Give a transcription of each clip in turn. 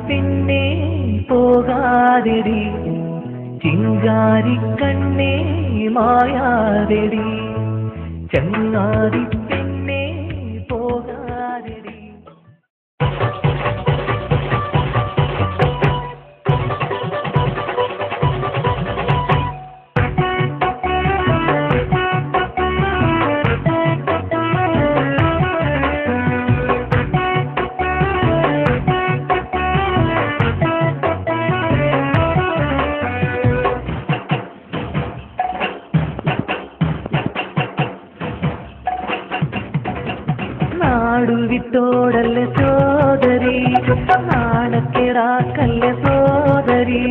പെണ്ണേ പോകാതെടി ചിങ്കാരി കണ്ണേ മായാതെടി ചങ്ങാതി പെണ്ണേ പോകാതെടി. നാടുവിട്ടോടല്ല സോദരി നാണക്കേടാക്കല്ല സോദരി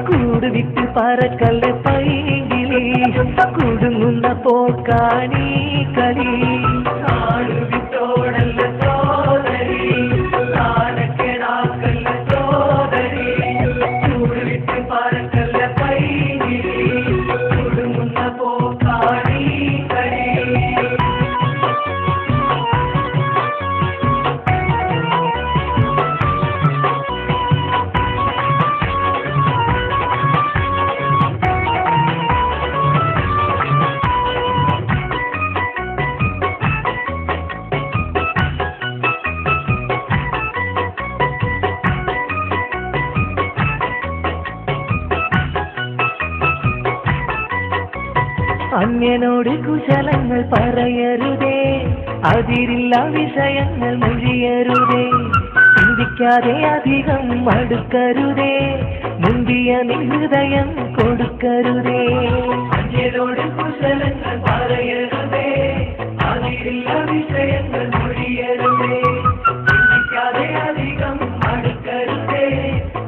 കൂടുവിട്ട് പറക്കല്ല പൈകിളി കുടുങ്ങുന്ന പോക്കാണീ കളി. നാടുവിട്ടോടല്ല സോദരി നാണക്കേടാക്കല്ല സോദരി കൂടുവിട്ട് പറക്കല്ല പൈകിളി കുടുങ്ങുന്ന പോക്കാണീ കളി. അന്യനോട് കുശലങ്ങൾ പറയരുതേ അതിരില്ല വിഷയങ്ങൾ മൊഴിയരുതേ ചിന്തിക്കാതെ അധികം അടുക്കരുതേ മുന്തിയ ഹൃദയം കൊടുക്കരുതേ. അന്യനോട് കുശലങ്ങൾ പറയരുതേ അതിരില്ല വിഷയങ്ങൾ മൊഴിയരുതേ ചിന്തിക്കാതെ അധികം അടുക്കരുതേ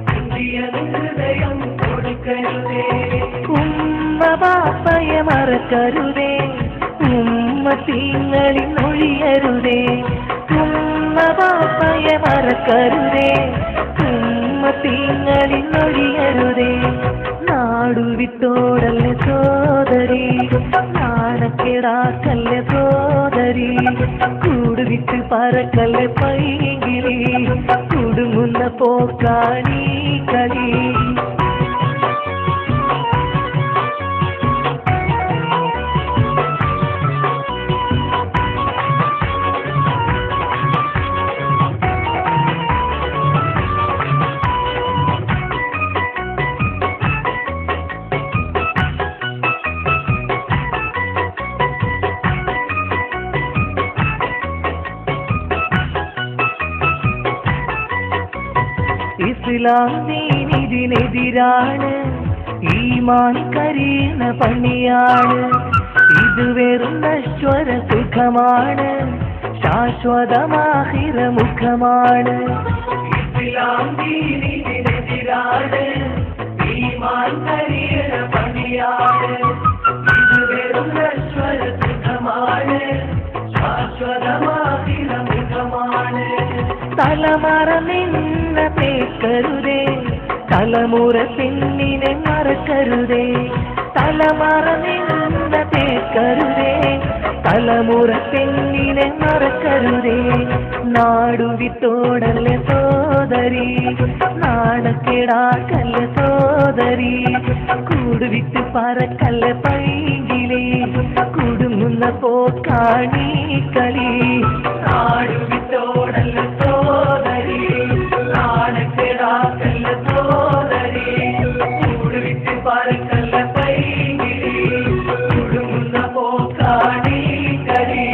മുന്തിയ ഹൃദയം കൊടുക്കരുതേ. ബാപ്പയെ മറക്കരുതേ ഉമ്മത്തിങ്ങളിൽ നൊഴിയരുതേ ബാപ്പയെ മറക്കരുതേ ഉമ്മത്തിങ്ങളിൽ നൊഴിയരുതേ. നാടുവിട്ടോടല്ല സോദരി നാണക്കേടാക്കല്ല സോദരി കൂടുവിട്ട് പറക്കല്ല പൈകിളി കുടുങ്ങുന്ന പോക്കാണീ കളി. ഇസ്ലാം ദീനിതിനെതിരാണ് ഈമാൻ കരിയുന്ന പണിയാണ് ഇത് വെറും നശ്വര സുഖമാണ് ശാശ്വതമാഹിറ മുഖമാണ്. ഇസ്ലാം ദീനിതിനെതിരാണ് ഈമാൻ കരിയുന്ന പണിയാണ് ഇത് വെറും നശ്വര സുഖമാണ് ശാശ്വതമാഹിറ മുഖമാണ്. തലമറ നിന്ന പേക്കരുതേ തലമുറ പെണ്ണിനെ മറക്കരുതേ തലമറ നിന്ന പേക്കരുതേ തലമുറ പെണ്ണിനെ മറക്കരുതേ. നാടുവിട്ടോടല്ല സോദരി നാണക്കേടാക്കല്ല സോദരി കൂടുവിട്ട് പറക്കല്ല പൈകിളി കുടുങ്ങുന്ന പോക്കാണീ കളി. നാടുവിട്ടോടല്ല സോദരി നാണക്കേടാക്കല്ല സോദരി കൂടുവിട്ട് പറക്കല്ല പൈകിളി കുടുങ്ങുന്ന പോക്കാണീ കളി.